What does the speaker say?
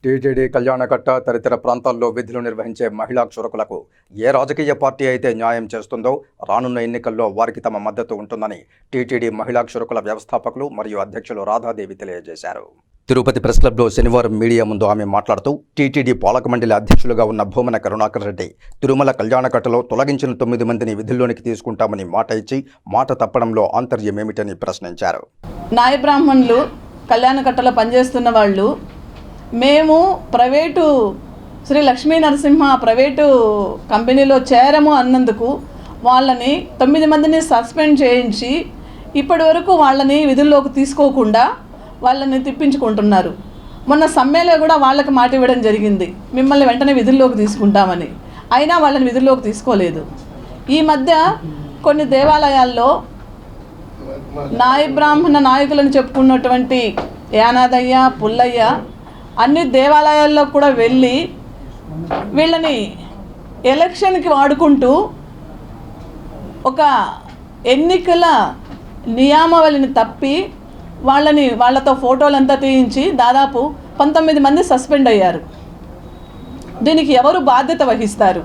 TTD Kalyanakatta తదితర ప్రాంతాల్లో విధులు నిర్వహించే మహిళా క్షురకులకు ఏ రాజకీయ పార్టీ అయితే న్యాయం చేస్తుందో రానున్న ఎన్నికల్లో వారికి తమ మద్దతు ఉంటుందని టీటీడీ మహిళా క్షురకుల వ్యవస్థాపకులు మరియు అధ్యక్షులు రాధాదేవి తెలియజేశారు. తిరుపతి ప్రెస్ క్లబ్లో శనివారం మీడియా ముందు ఆమె మాట్లాడుతూ టీటీడీ పాలక మండలి అధ్యక్షులుగా ఉన్న భూమన కరుణాకర్ రెడ్డి తిరుమల కళ్యాణకట్టలో తొలగించిన 9 మందిని విధుల్లోనికి తీసుకుంటామని మాట ఇచ్చి మాట తప్పడంలో ఆంతర్యమేమిటని ప్రశ్నించారు. నాయ బ్రాహ్మణులు కళ్యాణకట్టలో పనిచేస్తున్న వాళ్ళు మేము ప్రైవేటు శ్రీ లక్ష్మీ నరసింహ ప్రైవేటు కంపెనీలో చేరము అన్నందుకు వాళ్ళని 9 మందిని సస్పెండ్ చేయించి ఇప్పటి వరకు వాళ్ళని విధుల్లోకి తీసుకోకుండా వాళ్ళని తిప్పించుకుంటున్నారు. మొన్న సమ్మెలో కూడా వాళ్ళకి మాట ఇవ్వడం జరిగింది, మిమ్మల్ని వెంటనే విధుల్లోకి తీసుకుంటామని. అయినా వాళ్ళని విధుల్లోకి తీసుకోలేదు. ఈ మధ్య కొన్ని దేవాలయాల్లో నాయ బ్రాహ్మణ నాయకులను చెప్పుకున్నటువంటి యానాదయ్య, పుల్లయ్య అన్ని దేవాలయాల్లో కూడా వెళ్ళి వీళ్ళని ఎలక్షన్కి వాడుకుంటూ ఒక ఎన్నికల నియామావళిని తప్పి వాళ్ళతో ఫోటోలంతా తీయించి దాదాపు 19 మంది సస్పెండ్ అయ్యారు. దీనికి ఎవరు బాధ్యత వహిస్తారు?